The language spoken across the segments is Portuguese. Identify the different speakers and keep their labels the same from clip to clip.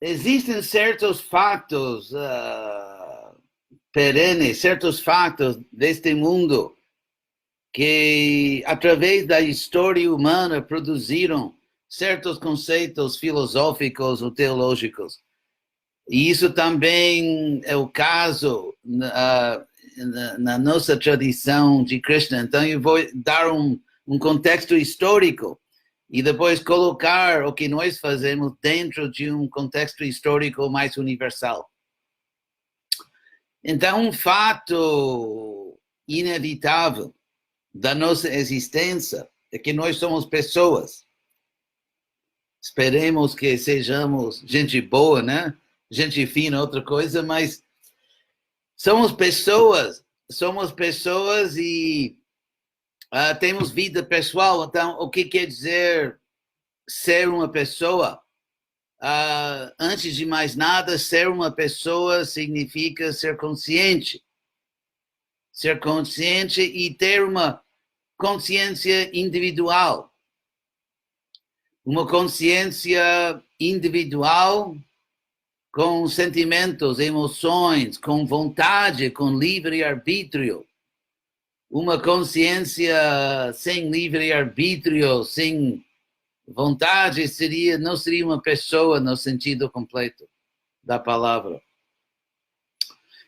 Speaker 1: existem certos fatos perenes, certos fatos deste mundo que, através da história humana, produziram certos conceitos filosóficos ou teológicos. E isso também é o caso na nossa tradição de Krishna. Então, eu vou dar um contexto histórico e depois colocar o que nós fazemos dentro de um contexto histórico mais universal. Então, um fato inevitável da nossa existência é que nós somos pessoas. Esperemos que sejamos gente boa, né? Gente fina, outra coisa, mas somos pessoas e temos vida pessoal. Então, o que quer dizer ser uma pessoa? Antes de mais nada, ser uma pessoa significa ser consciente. Ser consciente e ter uma consciência individual. Uma consciência individual com sentimentos, emoções, com vontade, com livre-arbítrio. Uma consciência sem livre-arbítrio, sem vontade, não seria uma pessoa no sentido completo da palavra.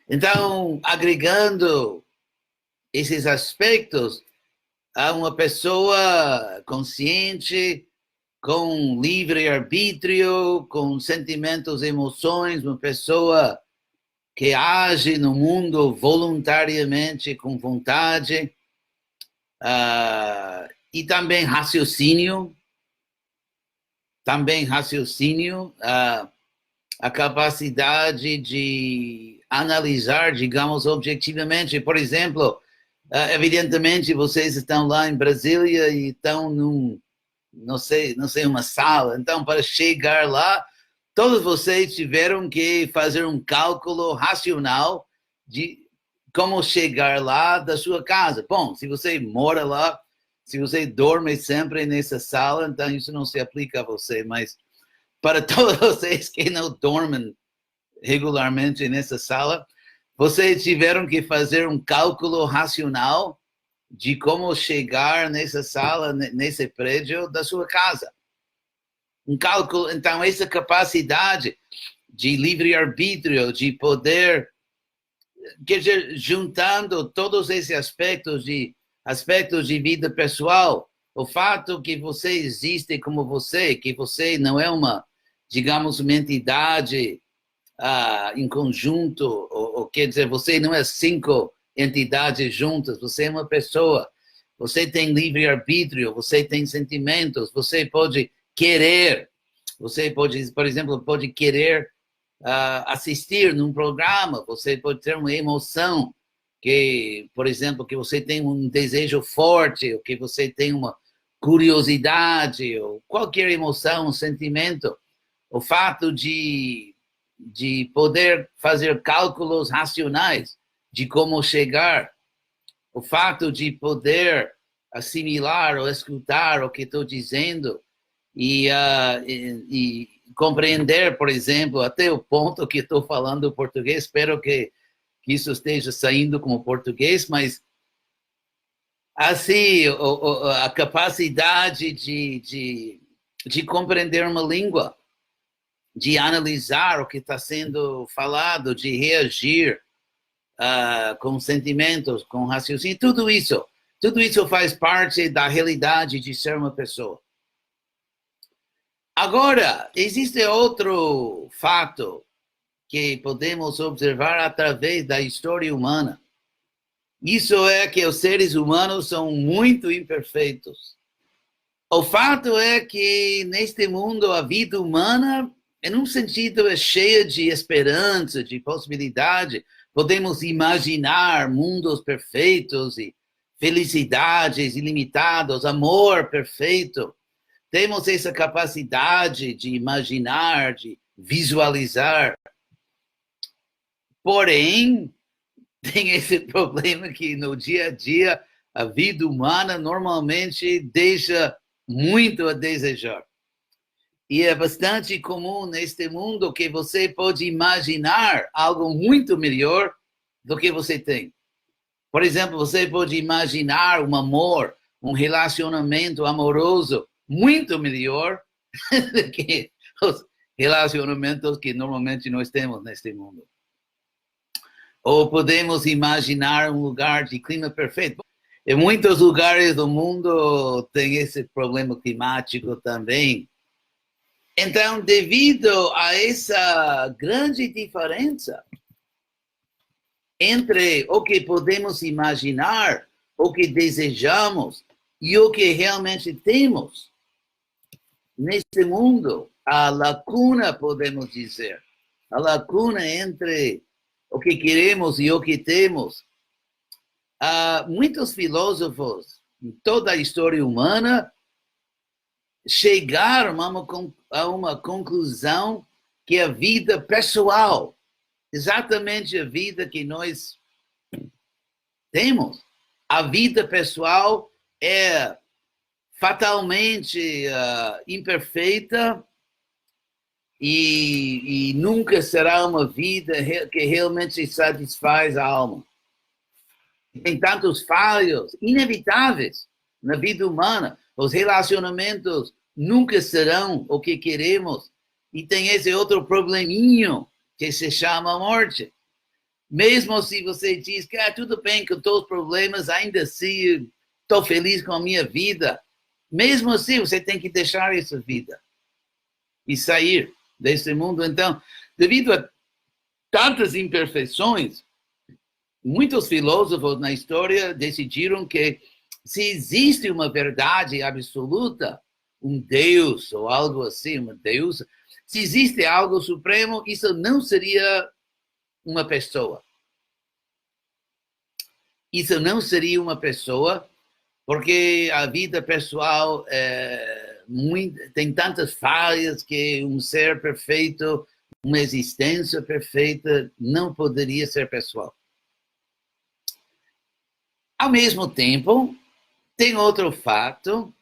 Speaker 1: Então, agregando esses aspectos, há uma pessoa consciente, com livre-arbítrio, com sentimentos, emoções, uma pessoa que age no mundo voluntariamente, com vontade, e também raciocínio, a capacidade de analisar, digamos, objetivamente. Por exemplo, evidentemente, vocês estão lá em Brasília e estão não sei, uma sala. Então, para chegar lá, todos vocês tiveram que fazer um cálculo racional de como chegar lá da sua casa. Bom, se você mora lá, se você dorme sempre nessa sala, então isso não se aplica a você, mas para todos vocês que não dormem regularmente nessa sala, vocês tiveram que fazer um cálculo racional de como chegar nessa sala, nesse prédio da sua casa. Um cálculo, então, essa capacidade de livre-arbítrio, de poder, quer dizer, juntando todos esses aspectos de vida pessoal, o fato que você existe como você, que você não é digamos, uma entidade em conjunto, ou quer dizer, você não é 5 entidades juntas, você é uma pessoa, você tem livre-arbítrio, você tem sentimentos, você pode querer, você pode, por exemplo, pode querer assistir num programa, você pode ter uma emoção, que, por exemplo, que você tem um desejo forte, ou que você tem uma curiosidade, ou qualquer emoção, um sentimento. O fato de poder fazer cálculos racionais de como chegar, o fato de poder assimilar ou escutar o que estou dizendo e compreender, por exemplo, até o ponto que estou falando português. Espero que isso esteja saindo como português, mas assim, a capacidade de compreender uma língua, de analisar o que está sendo falado, de reagir com sentimentos, com raciocínio, tudo isso faz parte da realidade de ser uma pessoa. Agora, existe outro fato que podemos observar através da história humana. Isso é que os seres humanos são muito imperfeitos. O fato é que neste mundo a vida humana, em um sentido, é cheia de esperança, de possibilidade. Podemos imaginar mundos perfeitos e felicidades ilimitadas, amor perfeito. Temos essa capacidade de imaginar, de visualizar. Porém, tem esse problema que no dia a dia a vida humana normalmente deixa muito a desejar. E é bastante comum neste mundo que você pode imaginar algo muito melhor do que você tem. Por exemplo, você pode imaginar um amor, um relacionamento amoroso muito melhor do que os relacionamentos que normalmente nós temos neste mundo. Ou podemos imaginar um lugar de clima perfeito. Em muitos lugares do mundo tem esse problema climático também. Então, devido a essa grande diferença entre o que podemos imaginar, o que desejamos e o que realmente temos neste mundo, a lacuna, podemos dizer, a lacuna entre o que queremos e o que temos. Muitos filósofos em toda a história humana chegaram a uma conclusão que a vida pessoal, exatamente a vida que nós temos, a vida pessoal é fatalmente imperfeita e nunca será uma vida que realmente satisfaz a alma. Tem tantos falhos inevitáveis na vida humana. Os relacionamentos nunca serão o que queremos. E tem esse outro probleminho que se chama morte. Mesmo se você diz que tudo bem com todos os problemas, ainda assim estou feliz com a minha vida. Mesmo assim, você tem que deixar essa vida e sair desse mundo. Então, devido a tantas imperfeições, muitos filósofos na história decidiram que se existe uma verdade absoluta, um Deus ou algo assim, uma deusa, se existe algo supremo, isso não seria uma pessoa. Isso não seria uma pessoa, porque a vida pessoal tem tantas falhas que um ser perfeito, uma existência perfeita, não poderia ser pessoal. Ao mesmo tempo, tem outro fato,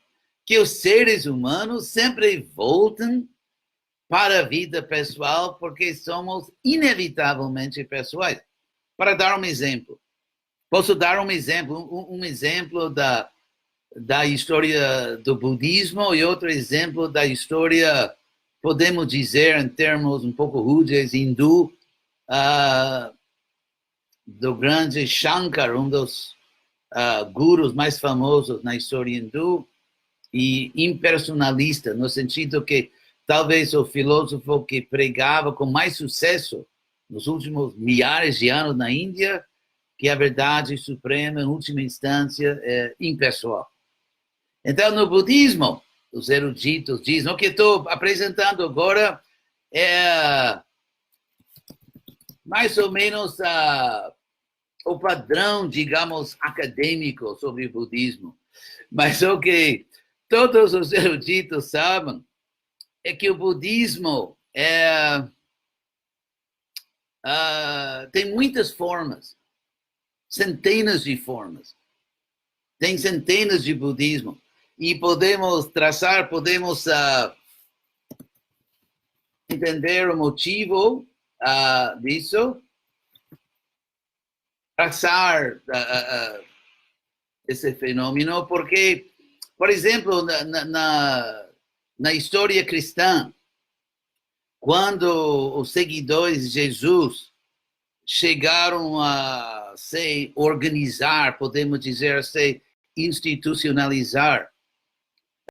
Speaker 1: que os seres humanos sempre voltam para a vida pessoal porque somos inevitavelmente pessoais. Para dar um exemplo, posso dar um exemplo da história do budismo e outro exemplo da história, podemos dizer, em termos um pouco rudes, hindu, do grande Shankar, um dos gurus mais famosos na história hindu, e impersonalista, no sentido que talvez o filósofo que pregava com mais sucesso nos últimos milhares de anos na Índia, que a verdade suprema, em última instância, é impessoal. Então, no budismo, os eruditos dizem, o que estou apresentando agora é mais ou menos o padrão, digamos, acadêmico sobre o budismo. Mas o que todos os eruditos sabem é que o budismo tem muitas formas, centenas de formas. Tem centenas de budismo. E podemos traçar, podemos entender o motivo disso, traçar esse fenômeno, porque, por exemplo, na história cristã, quando os seguidores de Jesus chegaram a se organizar, podemos dizer, se institucionalizar,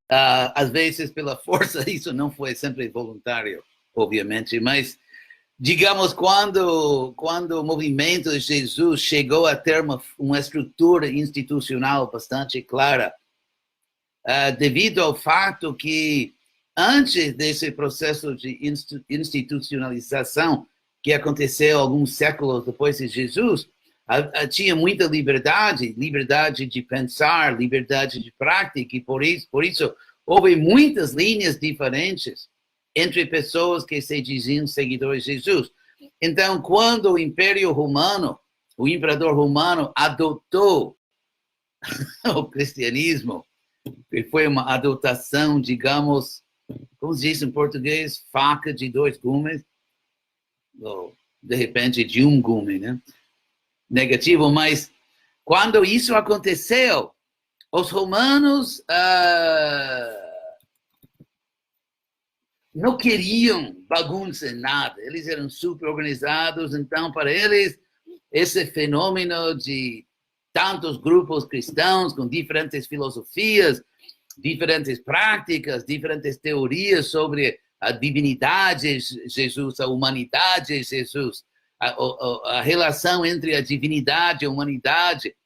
Speaker 1: às vezes pela força, isso não foi sempre voluntário, obviamente, mas, digamos, quando o movimento de Jesus chegou a ter uma estrutura institucional bastante clara, devido ao fato que, antes desse processo de institucionalização, que aconteceu alguns séculos depois de Jesus, tinha muita liberdade de pensar, liberdade de prática, e por isso houve muitas linhas diferentes entre pessoas que se diziam seguidores de Jesus. Então, quando o Império Romano, o imperador romano adotou o cristianismo, que foi uma adotação, digamos, como se diz em português, faca de dois gumes, ou de repente de um gume, né? Negativo, mas quando isso aconteceu, os romanos não queriam bagunça em nada, eles eram super organizados, então para eles esse fenômeno de tantos grupos cristãos com diferentes filosofias, diferentes práticas, diferentes teorias sobre a divindade de Jesus, a humanidade de Jesus, a relação entre a divindade e a humanidade,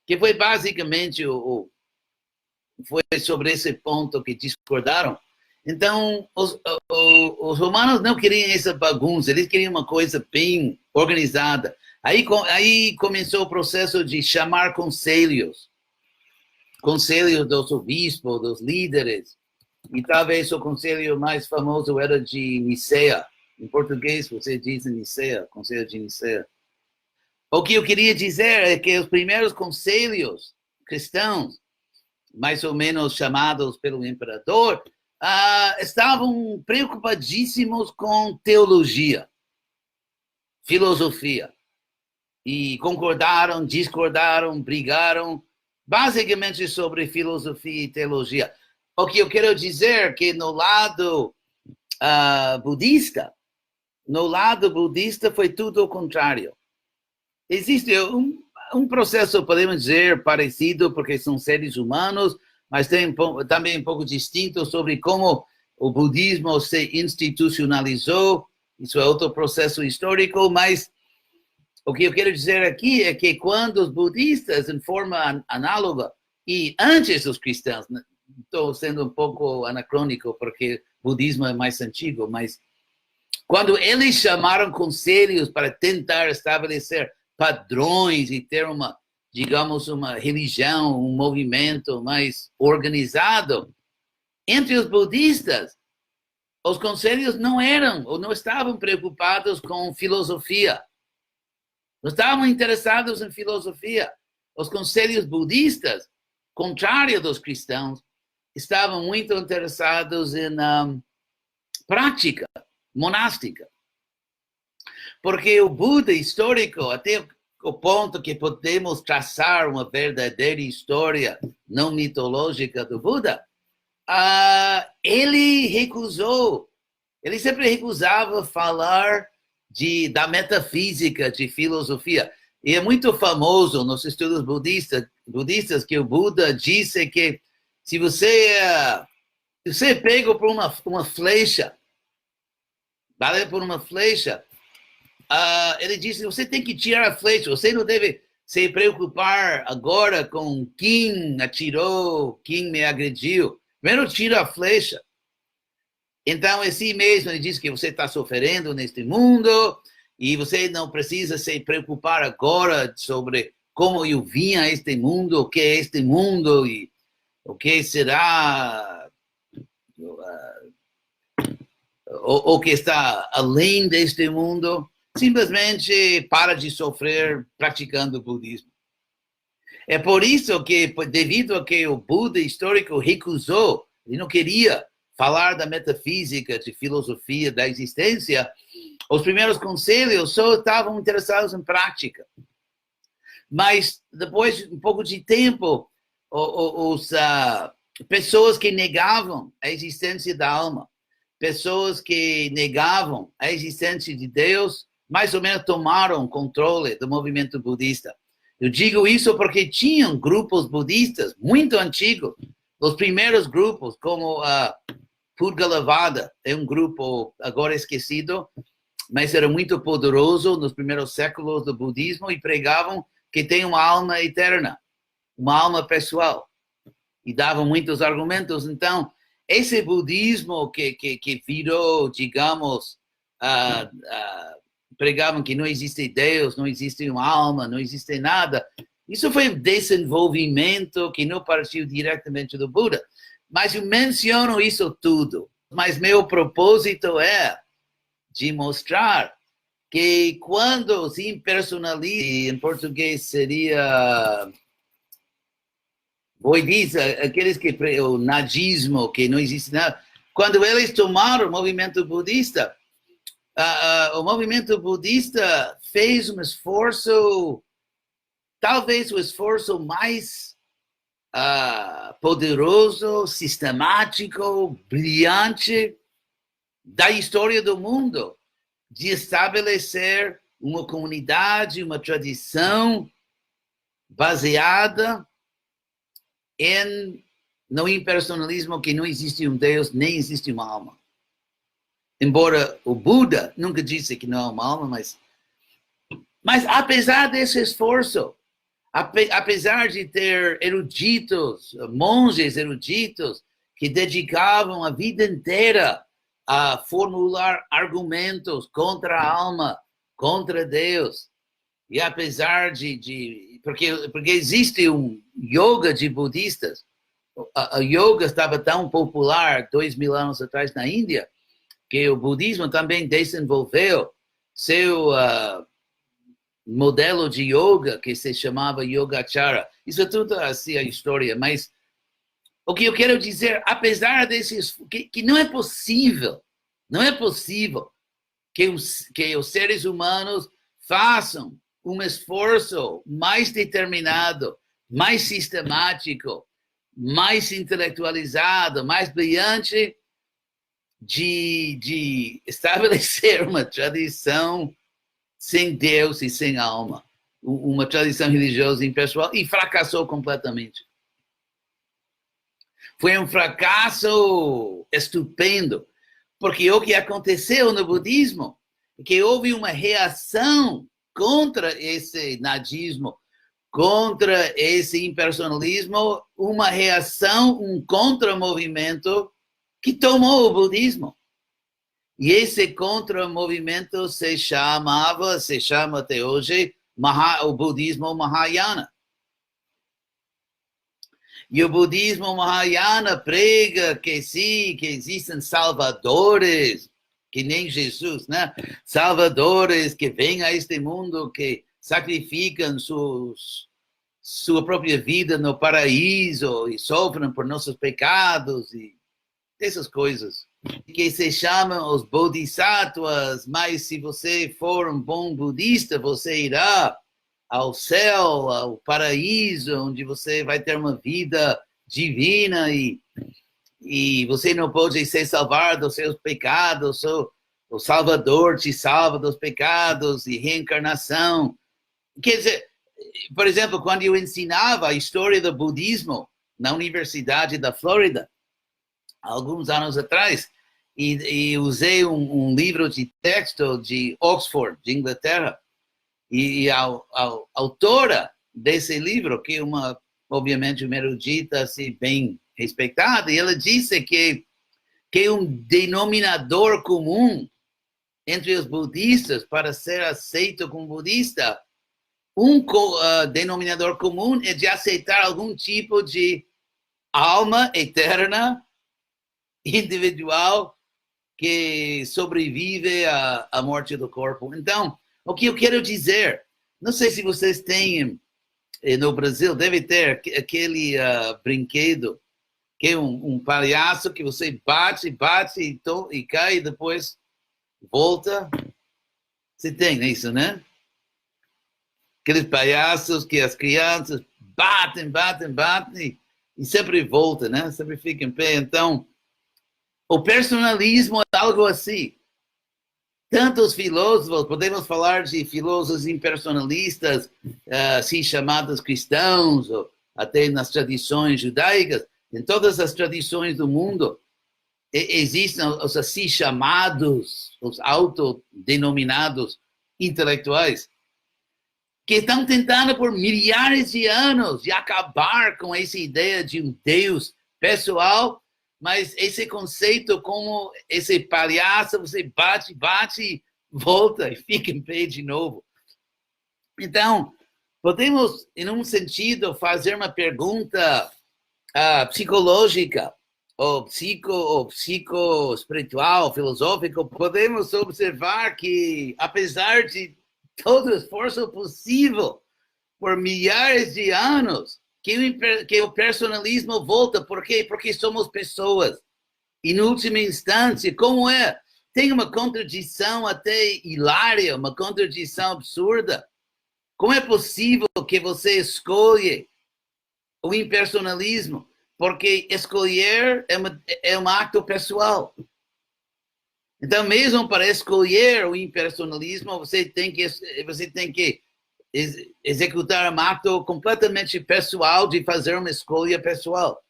Speaker 1: que foi basicamente foi sobre esse ponto que discordaram. Então, os romanos não queriam essa bagunça, eles queriam uma coisa bem organizada. Aí começou o processo de chamar conselhos dos obispos, dos líderes, e talvez o conselho mais famoso era de Nicéia. Em português, você diz Nicéia, conselho de Nicéia. O que eu queria dizer é que os primeiros conselhos cristãos, mais ou menos chamados pelo imperador, estavam preocupadíssimos com teologia, filosofia. E concordaram, discordaram, brigaram, basicamente sobre filosofia e teologia. O que eu quero dizer é que no lado budista foi tudo o contrário. Existe um processo, podemos dizer, parecido, porque são seres humanos, mas tem também um pouco distinto sobre como o budismo se institucionalizou. Isso é outro processo histórico, mas o que eu quero dizer aqui é que quando os budistas, em forma análoga, e antes dos cristãos, estou sendo um pouco anacrônico, porque o budismo é mais antigo, mas quando eles chamaram conselhos para tentar estabelecer padrões e ter digamos, uma religião, um movimento mais organizado, entre os budistas, os conselhos não eram, ou não estavam preocupados com filosofia. Não estavam interessados em filosofia. Os conselhos budistas, contrário dos cristãos, estavam muito interessados em prática monástica. Porque o Buda histórico, até o ponto que podemos traçar uma verdadeira história não mitológica do Buda, ele sempre recusava falar da metafísica, de filosofia. E é muito famoso nos estudos budistas que o Buda disse que se você é pego por uma flecha, por uma flecha, ele disse, você tem que tirar a flecha, você não deve se preocupar agora com quem atirou, quem me agrediu. Primeiro tira a flecha. Então, assim mesmo, ele diz que você está sofrendo neste mundo e você não precisa se preocupar agora sobre como eu vim a este mundo, o que é este mundo e o que será o que está além deste mundo. Simplesmente para de sofrer praticando o budismo. É por isso que, devido a que o Buda histórico recusou, ele não queria falar da metafísica, de filosofia, da existência, os primeiros conselhos só estavam interessados em prática. Mas, depois de um pouco de tempo, pessoas que negavam a existência da alma, pessoas que negavam a existência de Deus, mais ou menos tomaram controle do movimento budista. Eu digo isso porque tinham grupos budistas muito antigos, os primeiros grupos, como a Pudgalavada, é um grupo agora esquecido, mas era muito poderoso nos primeiros séculos do budismo e pregavam que tem uma alma eterna, uma alma pessoal, e davam muitos argumentos. Então, esse budismo que virou, digamos, pregavam que não existe Deus, não existe uma alma, não existe nada. Isso foi um desenvolvimento que não partiu diretamente do Buda. Mas eu menciono isso tudo. Mas meu propósito é de mostrar que quando se impersonaliza, em português seria, diz aqueles que o nadismo, que não existe nada, quando eles tomaram o movimento budista, o movimento budista fez um esforço, talvez o esforço mais poderoso, sistemático, brilhante da história do mundo, de estabelecer uma comunidade, uma tradição baseada no impersonalismo, que não existe um Deus, nem existe uma alma. Embora o Buda nunca disse que não é uma alma, mas apesar desse esforço, apesar de ter eruditos, monges eruditos, que dedicavam a vida inteira a formular argumentos contra a alma, contra Deus, e apesar porque existe um yoga de budistas, a yoga estava tão popular 2000 anos atrás na Índia, que o budismo também desenvolveu seu modelo de yoga, que se chamava Yogacara. Isso é tudo assim a história, mas o que eu quero dizer, apesar desses, que não é possível que os seres humanos façam um esforço mais determinado, mais sistemático, mais intelectualizado, mais brilhante, de estabelecer uma tradição sem Deus e sem alma, uma tradição religiosa impessoal, e fracassou completamente. Foi um fracasso estupendo, porque o que aconteceu no budismo é que houve uma reação contra esse nadismo, contra esse impersonalismo, uma reação, um contra-movimento que tomou o budismo. E esse contra-movimento se chama até hoje, o budismo Mahayana. E o budismo Mahayana prega que sim, que existem salvadores, que nem Jesus, né? Salvadores que vêm a este mundo, que sacrificam sua própria vida no paraíso e sofrem por nossos pecados e essas coisas. Que se chamam os bodhisattvas, mas se você for um bom budista, você irá ao céu, ao paraíso, onde você vai ter uma vida divina e você não pode se salvar dos seus pecados, o Salvador te salva dos pecados e reencarnação. Quer dizer, por exemplo, quando eu ensinava a história do budismo na Universidade da Flórida, alguns anos atrás, e usei um livro de texto de Oxford, de Inglaterra, e a autora desse livro, que é obviamente uma erudita assim, bem respeitada, e ela disse que um denominador comum entre os budistas, para ser aceito como budista, denominador comum é de aceitar algum tipo de alma eterna, individual, que sobrevive à morte do corpo. Então, o que eu quero dizer, não sei se vocês têm, no Brasil, deve ter aquele brinquedo, que é um palhaço que você bate e cai e depois volta. Você tem isso, né? Aqueles palhaços que as crianças batem e sempre voltam, né? Sempre ficam em pé. Então, o personalismo é algo assim. Tantos filósofos, podemos falar de filósofos impersonalistas, assim chamados cristãos, ou até nas tradições judaicas, em todas as tradições do mundo, existem os assim chamados, os autodenominados intelectuais, que estão tentando por milhares de anos de acabar com essa ideia de um Deus pessoal, mas esse conceito como esse palhaço, você bate, volta e fica em pé de novo. Então, podemos, em um sentido, fazer uma pergunta psicológica, ou psico-espiritual, filosófico. Podemos observar que, apesar de todo o esforço possível por milhares de anos, que o personalismo volta. Por quê? Porque somos pessoas. em última instância, como é? Tem uma contradição até hilária, uma contradição absurda. Como é possível que você escolha o impersonalismo? Porque escolher é um ato pessoal. Então, mesmo para escolher o impersonalismo, você tem que executar um ato completamente pessoal de fazer uma escolha pessoal.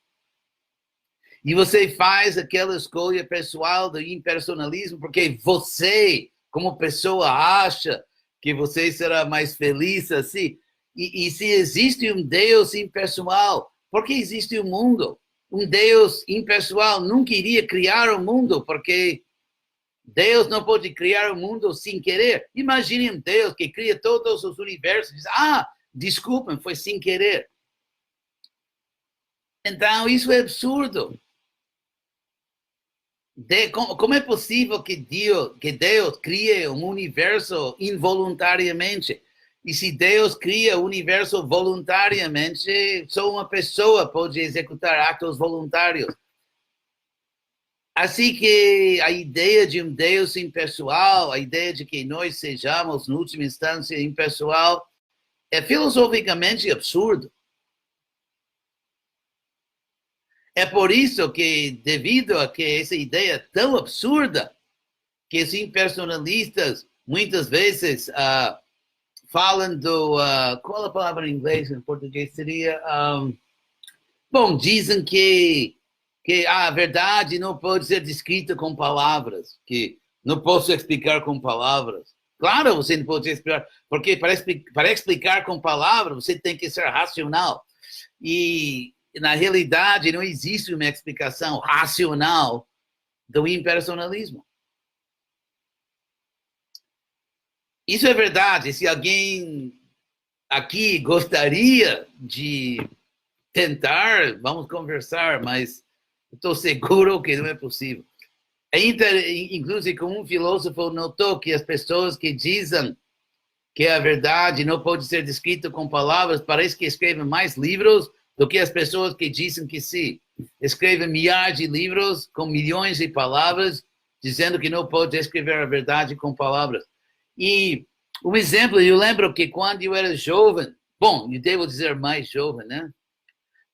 Speaker 1: E você faz aquela escolha pessoal do impersonalismo porque você, como pessoa, acha que você será mais feliz assim. E se existe um Deus impessoal, por que existe um mundo? Um Deus impessoal nunca iria criar o mundo, porque Deus não pode criar o mundo sem querer. Imagine um Deus que cria todos os universos e diz, desculpem, foi sem querer. Então, isso é absurdo. Como é possível que Deus crie um universo involuntariamente? E se Deus cria o universo voluntariamente, só uma pessoa pode executar atos voluntários. Assim que a ideia de um Deus impessoal, a ideia de que nós sejamos, na última instância, impessoal, é filosoficamente absurdo. É por isso que, devido a que essa ideia é tão absurda, que os impersonalistas muitas vezes falam do... qual a palavra em inglês? Em português seria... bom, dizem que a verdade não pode ser descrita com palavras, que não posso explicar com palavras. Claro, você não pode explicar, porque para explicar com palavras, você tem que ser racional. E, na realidade, não existe uma explicação racional do impersonalismo. Isso é verdade. Se alguém aqui gostaria de tentar, vamos conversar, mas estou seguro que não é possível. Inclusive, como um filósofo notou que as pessoas que dizem que a verdade não pode ser descrita com palavras, parece que escrevem mais livros do que as pessoas que dizem que sim. Escrevem milhares de livros com milhões de palavras, dizendo que não pode escrever a verdade com palavras. E um exemplo, eu lembro que quando eu era jovem, bom, eu devo dizer mais jovem, né?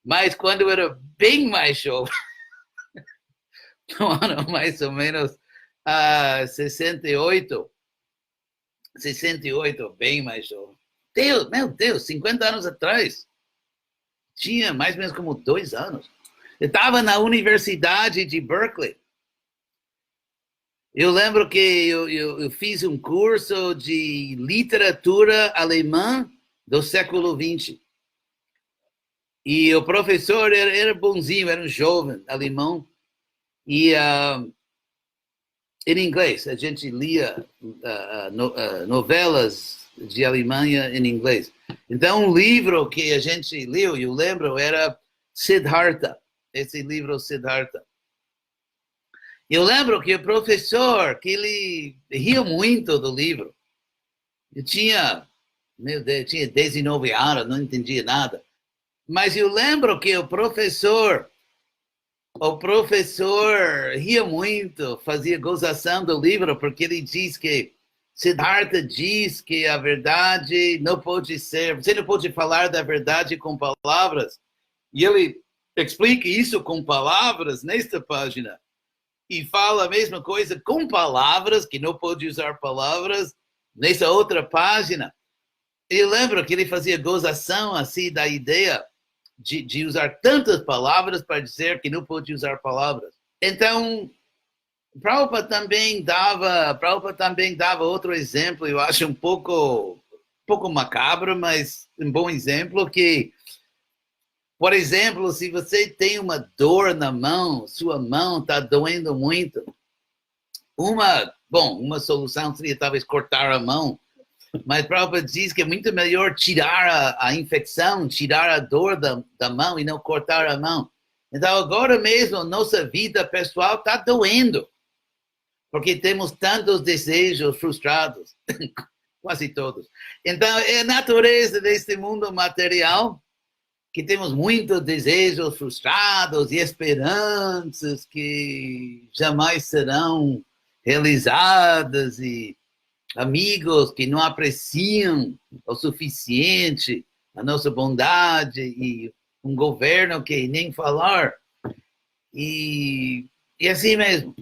Speaker 1: Mas quando eu era bem mais jovem, no ano mais ou menos 68, bem mais jovem. Meu Deus, 50 anos atrás. Tinha mais ou menos como 2 anos. Eu estava na Universidade de Berkeley. Eu lembro que eu fiz um curso de literatura alemã do século XX. E o professor era bonzinho, era um jovem alemão. E em inglês, a gente lia novelas de Alemanha em inglês. Então, um livro que a gente leu, eu lembro, era Siddhartha. Esse livro, Siddhartha. Eu lembro que o professor, que ele ria muito do livro. Eu tinha, meu Deus, tinha 19 anos, não entendia nada. Mas eu lembro que o professor ria muito, fazia gozação do livro, porque ele diz que Siddhartha diz que a verdade não pode ser, você não pode falar da verdade com palavras. E ele explica isso com palavras nesta página. E fala a mesma coisa com palavras, que não pode usar palavras, nessa outra página. Eu lembro que ele fazia gozação assim da ideia de usar tantas palavras para dizer que não pode usar palavras. Então, Prabhupada também dava outro exemplo, eu acho um pouco macabro, mas um bom exemplo, que, por exemplo, se você tem uma dor na mão, sua mão está doendo muito, uma solução seria talvez cortar a mão, mas Prabhupada diz que é muito melhor tirar a infecção, tirar a dor da mão e não cortar a mão. Então, agora mesmo, nossa vida pessoal está doendo, porque temos tantos desejos frustrados, quase todos. Então, é a natureza deste mundo material, que temos muitos desejos frustrados e esperanças que jamais serão realizadas e amigos que não apreciam o suficiente a nossa bondade e um governo que nem falar. E assim mesmo,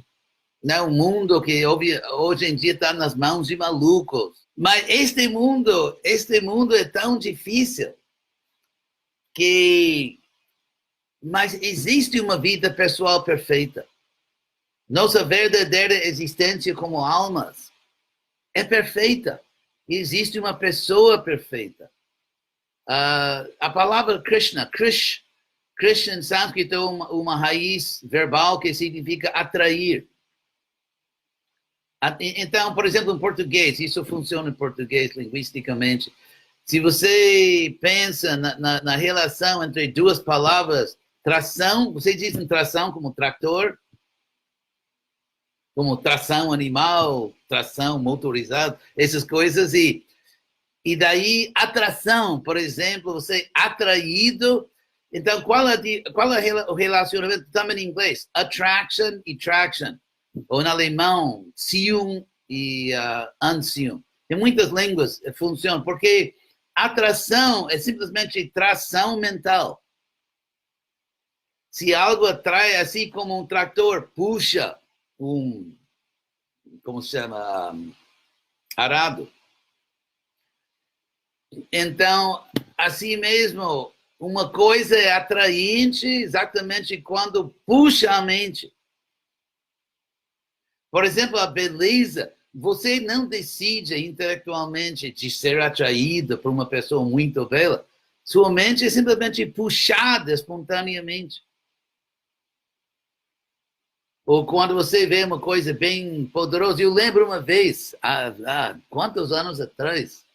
Speaker 1: né? Um mundo que hoje em dia está nas mãos de malucos. Mas este mundo é tão difícil que... Mas existe uma vida pessoal perfeita. Nossa verdadeira existência como almas é perfeita. Existe uma pessoa perfeita. A palavra Krishna em sânscrito é uma raiz verbal que significa atrair. Então, por exemplo, em português, isso funciona em português linguisticamente. Se você pensa na relação entre duas palavras, tração, você diz em tração como trator, como tração animal, tração motorizado, essas coisas, e daí atração, por exemplo, você atraído. Então, qual é o relacionamento? Também em inglês, attraction e traction. Ou em alemão, Ziehung e Anziehung. Em muitas línguas funciona, porque atração é simplesmente tração mental. Se algo atrai, assim como um trator puxa como se chama? Arado. Então, assim mesmo, uma coisa é atraente exatamente quando puxa a mente. Por exemplo, a beleza, você não decide intelectualmente de ser atraído por uma pessoa muito bela. Sua mente é simplesmente puxada espontaneamente. Ou quando você vê uma coisa bem poderosa. Eu lembro uma vez, há quantos anos atrás?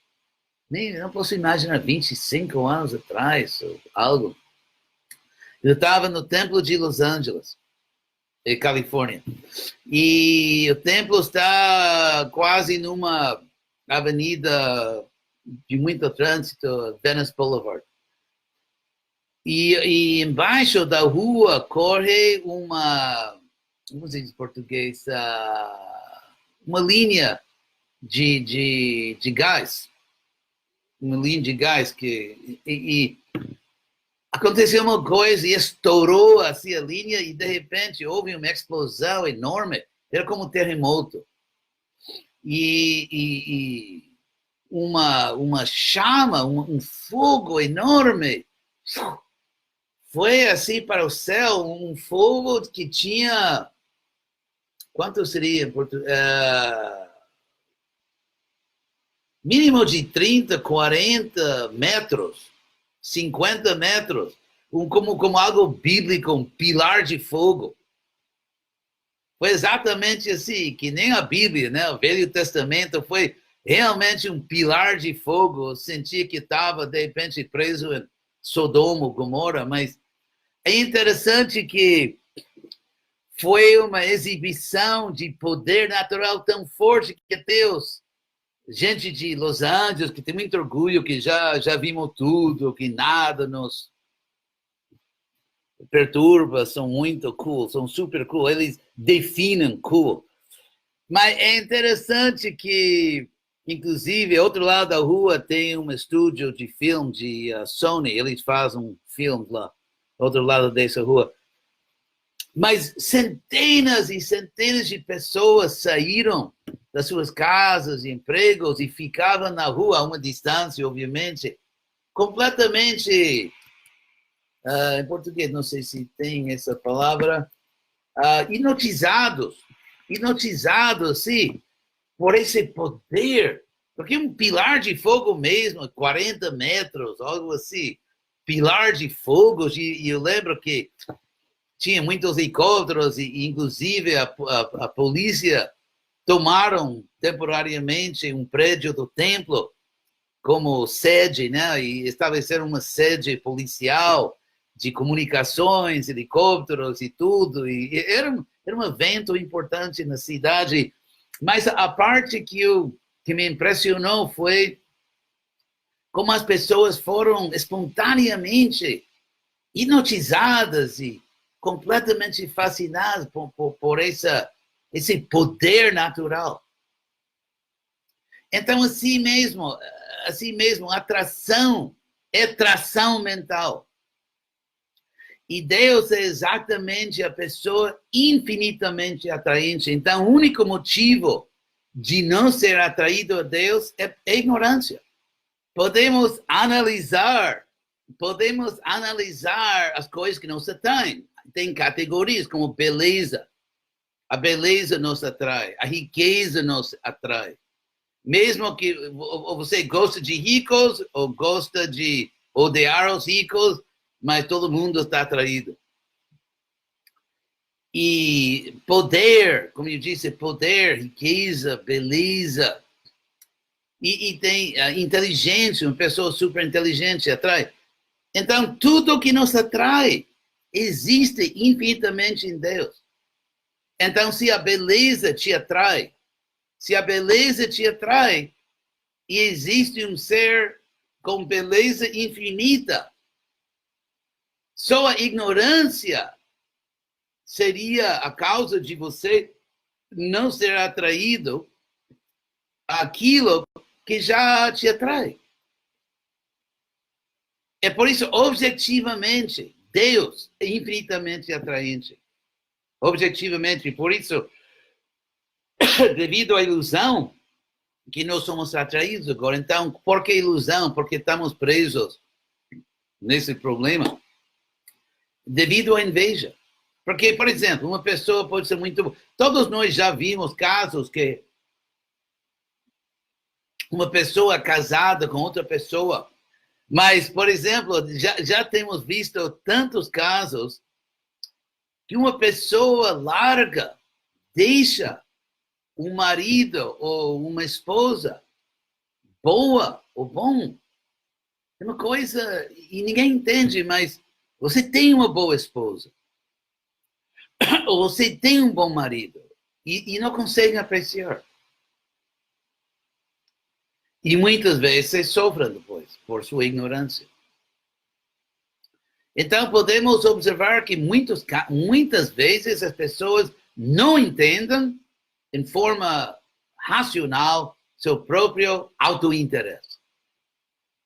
Speaker 1: Não posso imaginar, 25 anos atrás, ou algo. Eu estava no Templo de Los Angeles, Califórnia. E o templo está quase numa avenida de muito trânsito, Venice Boulevard. E embaixo da rua corre como se diz em português, uma linha de gás. Uma linha de gás e aconteceu uma coisa e estourou assim a linha e de repente houve uma explosão enorme, era como um terremoto. E uma chama, um fogo enorme, foi assim para o céu, um fogo que tinha, quanto seria em português? Mínimo de 30, 40 metros. 50 metros, como algo bíblico, um pilar de fogo. Foi exatamente assim, que nem a Bíblia, né? O Velho Testamento foi realmente um pilar de fogo. Eu sentia que estava, de repente, preso em Sodoma, Gomorra, mas é interessante que foi uma exibição de poder natural tão forte que Deus... Gente de Los Angeles que tem muito orgulho, que já vimos tudo, que nada nos perturba, são muito cool, são super cool, eles definem cool. Mas é interessante que, inclusive, ao outro lado da rua tem um estúdio de filme de Sony, eles fazem filmes lá, ao outro lado dessa rua. Mas centenas e centenas de pessoas saíram das suas casas e empregos e ficavam na rua a uma distância, obviamente, completamente, em português, não sei se tem essa palavra, hipnotizados, sim, por esse poder, porque um pilar de fogo mesmo, 40 metros, algo assim, pilar de fogo, e eu lembro que tinha muitos helicópteros e inclusive a polícia tomaram temporariamente um prédio do templo como sede, né? E estabeleceram uma sede policial de comunicações, helicópteros e tudo. E era um evento importante na cidade. Mas a parte que me impressionou foi como as pessoas foram espontaneamente hipnotizadas e completamente fascinadas por esse poder natural. Então, assim mesmo, atração é tração mental. E Deus é exatamente a pessoa infinitamente atraente. Então, o único motivo de não ser atraído a Deus é ignorância. Podemos analisar as coisas que nos atraem. Tem categorias como beleza. A beleza nos atrai, a riqueza nos atrai. Mesmo que você goste de ricos ou gosta de odiar os ricos, mas todo mundo está atraído. E poder, como eu disse, poder, riqueza, beleza. E tem inteligência, uma pessoa super inteligente atrai. Então, tudo que nos atrai existe infinitamente em Deus. Então, se a beleza te atrai, e existe um ser com beleza infinita, só a ignorância seria a causa de você não ser atraído àquilo que já te atrai. É por isso, objetivamente, Deus é infinitamente atraente. Objetivamente, por isso, devido à ilusão que nós somos atraídos agora. Então, por que ilusão? Porque estamos presos nesse problema devido à inveja. Porque, por exemplo, uma pessoa pode ser muito... Todos nós já vimos casos que uma pessoa casada com outra pessoa, mas, por exemplo, já temos visto tantos casos que uma pessoa larga, deixa um marido ou uma esposa boa ou bom. É uma coisa, e ninguém entende, mas você tem uma boa esposa, ou você tem um bom marido, e não consegue apreciar. E muitas vezes sofrem depois, por sua ignorância. Então, podemos observar que muitas vezes as pessoas não entendem em forma racional seu próprio autointeresse.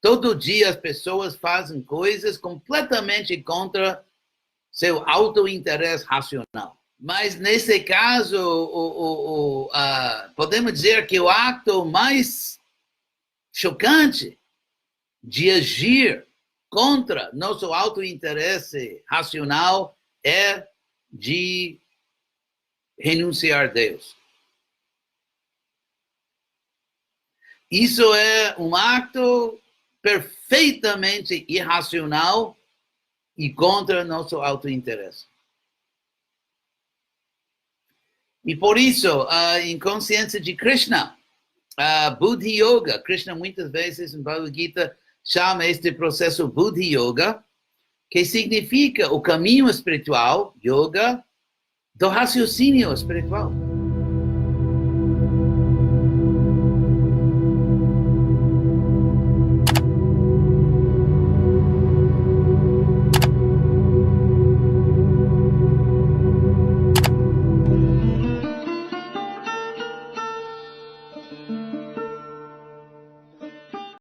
Speaker 1: Todo dia as pessoas fazem coisas completamente contra seu autointeresse racional. Mas nesse caso, podemos dizer que o ato mais chocante de agir contra nosso autointeresse racional é de renunciar a Deus. Isso é um ato perfeitamente irracional e contra nosso autointeresse. E por isso, em consciência de Krishna, Buddhi Yoga, Krishna muitas vezes em Bhagavad Gita chama este processo Buddhi Yoga, que significa o caminho espiritual, yoga, do raciocínio espiritual.